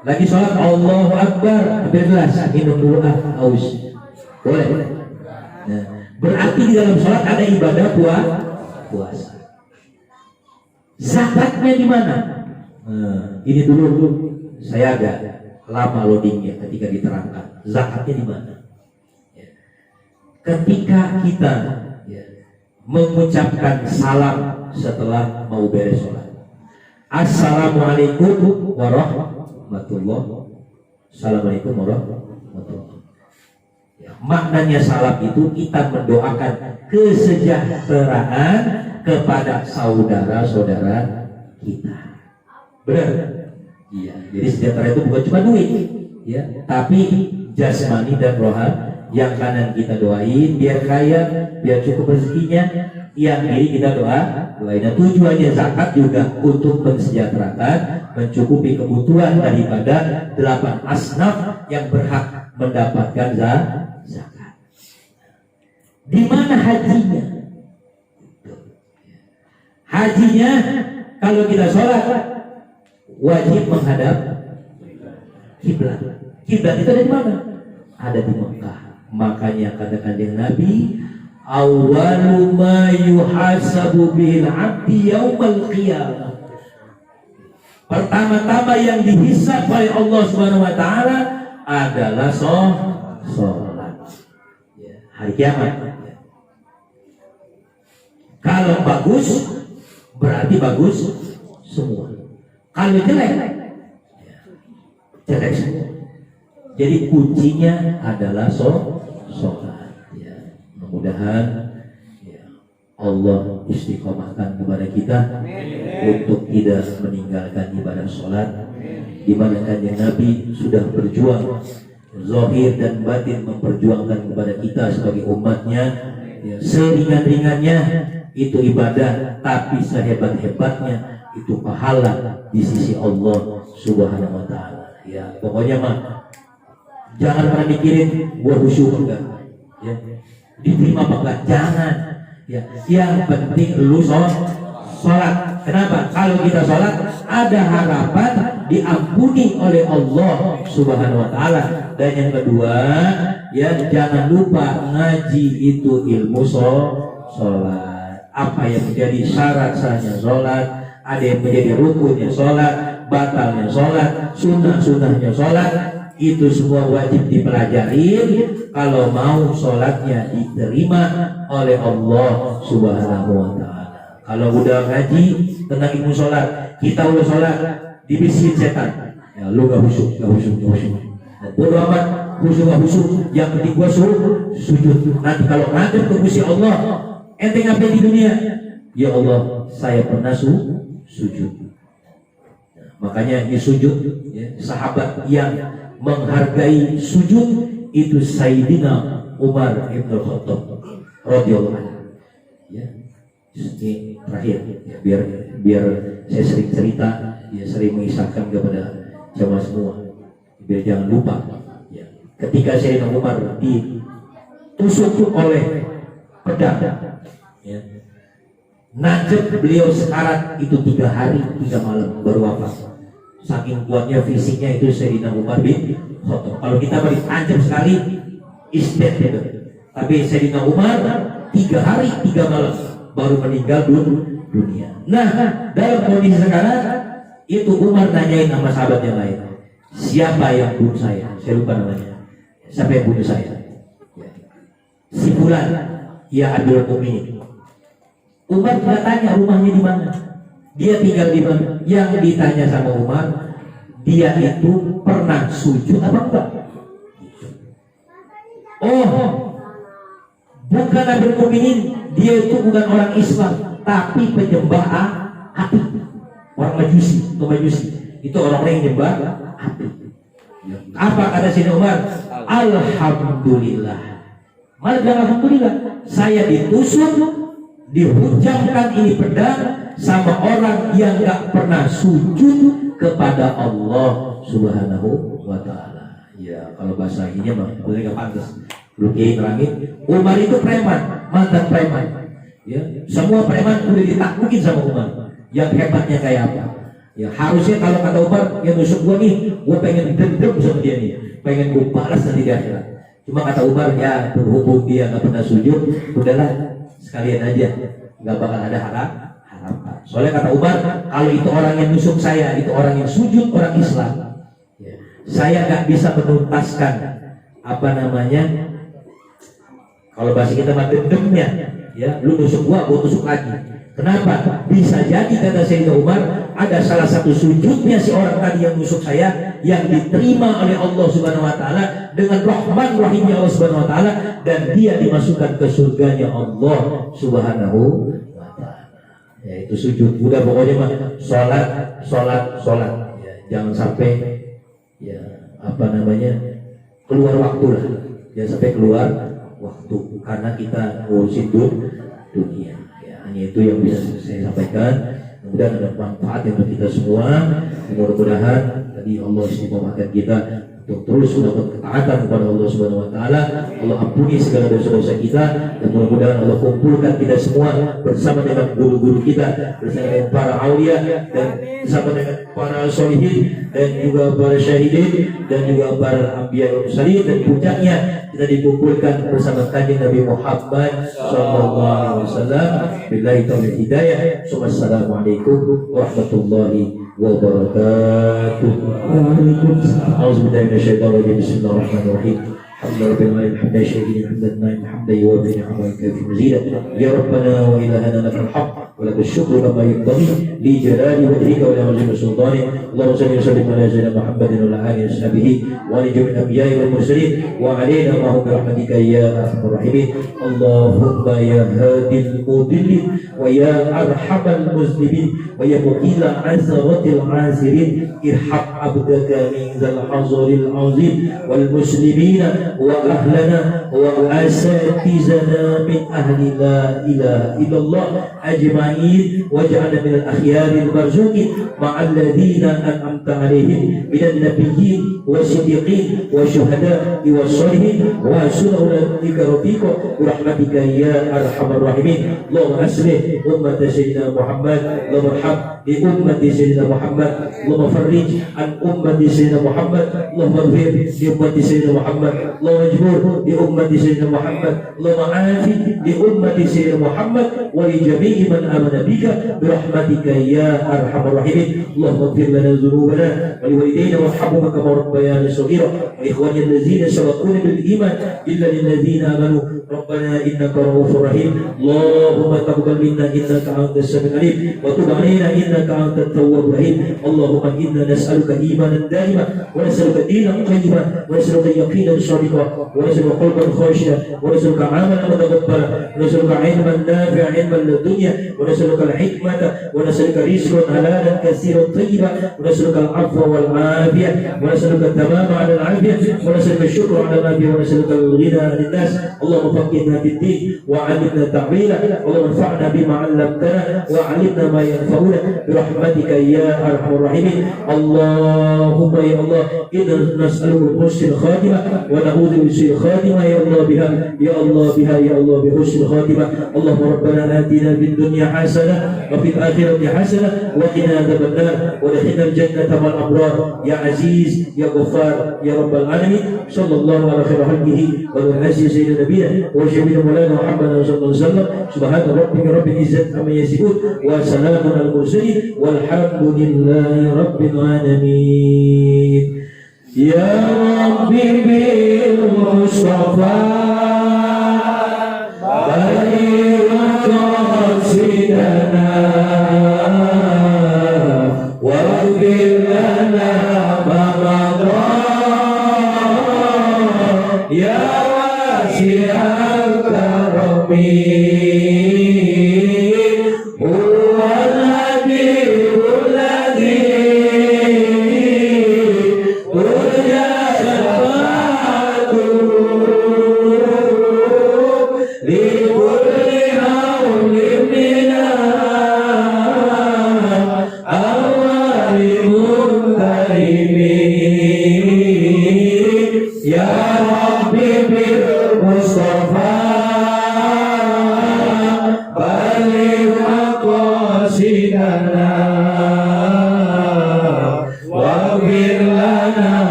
Lagi sholat Allahu Akbar, hampir gelas, minum dulu aus. Boleh. Nah, berarti di dalam sholat ada ibadah puasa. Zakatnya di mana? Ini dulu saya agak lama loadingnya ketika diterangkan. Zakatnya di mana? Ketika kita mengucapkan salam setelah mau beres sholat. Assalamualaikum warahmatullahi wabarakatuh. Assalamualaikum warahmatullahi wabarakatuh. Maknanya salam itu kita mendoakan kesejahteraan kepada saudara-saudara kita. Benar? Iya. Jadi sejahtera itu bukan cuma duit, ya, tapi jasmani dan rohani. Yang kanan kita doain biar kaya, biar cukup rezekinya. Yang kiri kita doain. Nah, tujuannya zakat juga untuk mensejahterakan, mencukupi kebutuhan daripada 8 asnaf yang berhak mendapatkan zakat. Di mana hajinya? Hajinya kalau kita sholat wajib menghadap kiblat. Kiblat itu ada di mana? Ada di Mekah. Makanya katakan dengan Nabi, awwalu ma yuhasabu bil 'abdi yaumal qiyamah. Pertama-tama yang dihisab oleh Allah Subhanahu wa taala adalah sholat. Hari kiamat. Kalau bagus berarti bagus semua. Kalau jelek semua. Jadi kuncinya adalah sholat. Ya, mudah-mudahan ya, Allah istiqomahkan kepada kita untuk tidak meninggalkan ibadah sholat. Di mana kanjeng Nabi sudah berjuang zahir dan batin memperjuangkan kepada kita sebagai umatnya. Ya, seringan-ringannya itu ibadah, tapi sehebat-hebatnya itu pahala di sisi Allah Subhanahu wa taala. Ya, pokoknya mah jangan pernah mikirin gua khusyuk enggak, ya, diterima apa enggak, jangan. Ya, yang penting lu sholat. Kenapa? Kalau kita sholat ada harapan diampuni oleh Allah Subhanahu wa taala. Dan yang kedua, ya jangan lupa ngaji itu ilmu sholat. Apa yang menjadi syarat sahnya sholat, ada yang menjadi rukunnya sholat, batalnya sholat, sunnah-sunnahnya sholat. Itu semua wajib dipelajari kalau mau sholatnya diterima oleh Allah Subhanahu wa ta'ala. Kalau udah ngaji tentang ilmu sholat, kita udah sholat dibisikin setan, ya lu gak khusyuk. Bodoh amat, khusyuk gak khusyuk, yang penting gua suruh sujud. Nanti kalau ngadep ke Gusti Allah, ente ngapain di dunia? Ya Allah, saya pernah sujud. Makanya ini sujud, ya, sahabat yang menghargai sujud itu Sayyidina Umar ibn Khattab radhiyallahu anhu. Ya, ini terakhir, ya, biar saya sering cerita, ya, sering mengisahkan kepada jamaah semua, biar jangan lupa. Ya, ketika Sayyidina Umar ditusuk oleh pedang, ya, najib beliau sekarat itu 3 hari 3 malam baru wafat. Saking kuatnya fisiknya itu Sayyidina Umar bin Khattab. Kalau kita beri ancam sekali istet gitu. Tapi Sayyidina Umar 3 hari 3 malam baru meninggal dunia. Nah, dalam kondisi sekarang itu Umar nanyain sama sahabat yang lain, siapa yang bunuh saya? Saya lupa namanya. Siapa yang bunuh saya? Ya. si fulan, ya Amirul Mukminin. Umar tidak tanya rumahnya di mana, dia tinggal di mana. Yang ditanya sama Umar, dia itu pernah sujud apa enggak? Oh, bukan Amirul Mukminin, dia itu bukan orang Islam, tapi penyembah api, orang Majusi atau Majusi. Itu orang yang menyembah api. Apa kata Sayyidina Umar? Alhamdulillah. Malah bilang alhamdulillah, saya ditusuk, dihujamkan ini pedang sama orang yang gak pernah sujud kepada Allah Subhanahu wa Ta'ala. Ya, kalau bahasa ini mah boleh gak pantas. Lu kiai nerangin, Umar itu preman, mantan preman. Ya, semua preman udah ditaklukin sama Umar. Yang hebatnya kayak apa? Ya, harusnya kalau kata Umar, yang nusuk gua nih, gua pengen dendam sama dia nih, pengen gua balas nanti di akhirat. Cuma kata Umar, ya berhubung dia nggak pernah sujud, udahlah sekalian aja, nggak bakal ada harapan. Soalnya kata Umar, kalau itu orang yang nusuk saya, itu orang yang sujud, orang Islam, ya, saya nggak bisa menuntaskan apa namanya, kalau bahasa kita mah dendamnya, ya, lu nusuk gua tusuk lagi. Kenapa? Bisa jadi kata Sayyidina Umar, ada salah satu sujudnya si orang tadi yang nusuk saya yang diterima oleh Allah Subhanahu wa Ta'ala dengan rahman rahimnya Allah Subhanahu wa Ta'ala, dan dia dimasukkan ke surganya Allah Subhanahu wa Ta'ala. Ya, itu sujud. Udah pokoknya mah sholat. Ya, jangan sampai ya apa namanya keluar waktu lah. Jangan sampai keluar waktu karena kita ngurusin dunia. Hanya itu yang bisa saya sampaikan. Mudah-mudahan ada manfaat untuk kita semua. Mudah-mudahan tadi Allah memudahkan kita untuk terus melakukan ketaatan kepada Allah Subhanahu wa Ta'ala. Allah ampuni segala dosa-dosa kita, dan mudah-mudahan Allah kumpulkan kita semua bersama dengan guru-guru kita, bersama dengan para aulia, dan bersama dengan para sholihin, dan juga para syahidin, dan juga para anbiya wal mursalin, dan puncaknya kita dikumpulkan bersama kanjeng Nabi Muhammad sallallahu alaihi wasallam. Billahi taufiq hidayah. Wassalamualaikum warahmatullahi wabarakatuh. Waalaikumsalam. Auzubillahi minasyaitonir rajim. Bismillahirrahmanirrahim. Alhamdulillahirabbil hamdan syakira hamdan hamdan yuwafi ni'amaka fi mazida. Ya Rabbana wa ilahana lakal hamd wa lakal syukru kama yanbaghi li jalali wajhika wa li 'azimi sultani. Allahumma salli wa sallim ala sayyidina Muhammadin wa ala alihi wa sahbihi wa ala jami'il anbiya'i wal mursalin wa alaina ma'hum bi rahmatika ya arhamar rahimin. Allahumma ya hadil mudillin wa ya arhamar muzlimin wa ya muqila azratil azirin irham abdaka min zal hazaril azim wal muslimina wa ahlana wa asatizana min ahli la ilaha illallah ajma'in waj'alna min al-akhyaril marzuqin ma'al ladina an'amta alaihim minan nabiyyin wasiddiqin wasyuhada'i wassalihin wa hasuna ulaika rafiqa birahmatika ya arhamar rahimin. Allahumma aslih ummat sayyidina Muhammad, Allahumma arham bi ummati sayyidina Muhammad, Allahumma farrij an ummati sayyidina Muhammad, Allahumma ighfir li ummati sayyidina Muhammad, Allahumma ajbur li ummati sayyidina Muhammad, Allahumma afi li ummati sayyidina Muhammad wa li jami'i man amana bika birahmatika ya arhamar rahimin. Allahumma ighfir lana dhunubana wa li walidayna warhamhuma kama rabbayana shaghira wa ikhwani allazina sabaquna bil iman illa lil ladzina amanu rabbana innaka ra'ufur rahim. Allahumma taqabbal minna innaka antas samiul alim wa tub 'alaina innaka antat tawwabur rahim. Allahumma inna nas'aluka imanan da'iman wa nas'aluka dinan qayyiman wa nas'aluka yaqinan shadiqan wa nas'aluka qalban khashi'an wa nas'aluka 'amalan mutaqabbala wa nas'aluka 'ilman nafi'an 'ilman ladunya wa nas'aluka al-hikmata wa nas'aluka rizqan halalan katsiran tayyiban wa nas'aluka al-'afwa wal 'afiyah wa nas'aluka at-tamama 'ala al-'afiyah wa nas'aluka ash-shukra 'ala ma fihi wa nas'aluka al-ghina 'anil nas. Allahumma faqihna fid-din wa 'allimna ta'wila. Allahumma anfa'na bima 'allamtana wa 'allimna ma yanfa'una birahmatika ya arhamar rahimin. Allahumma ya Allah inna nas'aluka husnul khatimah wa na'udzu min su'il khatimah ya Allah biha ya Allah biha ya Allah bi husnul khatimah. Allahumma rabbana atina fid dunya hasanah wa fil akhirati hasanah wa qina adzabannar wa adkhilna al-jannata ma'al abrar ya aziz ya ghaffar ya rabbal alamin. Sallallahu ala khairi khalqihi wa ala alihi sayyidina nabiyina wa syafi'ina maulana Muhammadin sallallahu alaihi wasallam. Subhana rabbika rabbil izzati amma yasifun wa salamun al mursalin walhamdulillahi rabbil alamin. Ya Rabbi bil Mustafa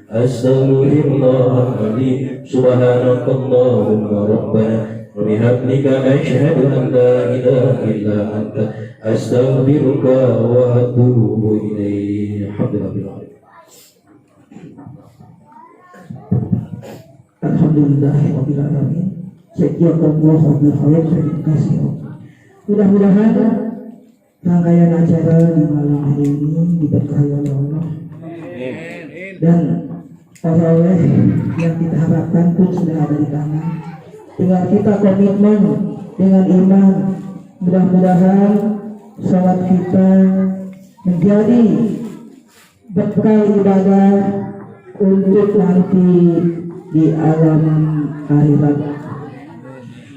Astaghfirullahaladzim. Subhanakallahumma rabbana wa bihamdika asyhadu an la ilaha illa anta astaghfiruka wa atubu ilaik. Alhamdulillah. Alhamdulillahirabbil alamin. Jazakallahu khairan. Terima kasih. Mudah-mudahan rangkaian acara di malam hari ini diberkahi oleh Allah dan oleh yang kita harapkan pun sudah ada di tangan. Tinggal kita komitmen dengan iman. Mudah-mudahan sholat kita menjadi bekal ibadah untuk nanti di alam akhirat.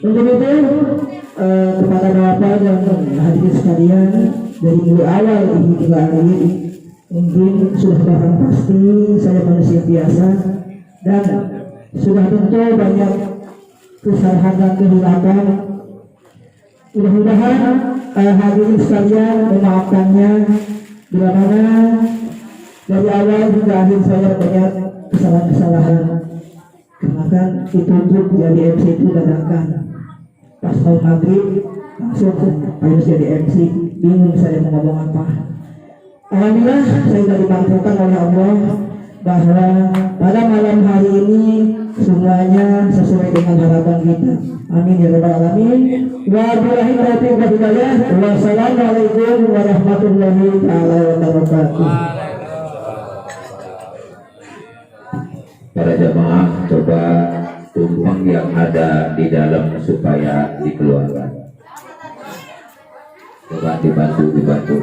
Untuk itu kepada Bapak dan hadirin sekalian, dari mulai awal ini hingga akhir, mungkin sudah paham pasti saya manusia biasa dan sudah tentu banyak kesalahan dan kehilapan. Mudah-mudahan hadirin sekalian memaafkannya, bila mana dari awal hingga akhir saya banyak kesalahan-kesalahan. Karena kan ditunjuk jadi MC itu dadakan, pas mau maghrib langsung harus jadi MC, bingung saya mau ngomong apa. Alhamdulillah saya sudah dimampukan oleh Allah bahwa pada malam hari ini semuanya sesuai dengan harapan kita. Amin ya rabbal alamin. Wabillahi taufiq wal hidayah. Wassalamualaikum warahmatullahi wabarakatuh. Para jamaah, coba tumpeng yang ada di dalam supaya dikeluarkan. Coba dibantu.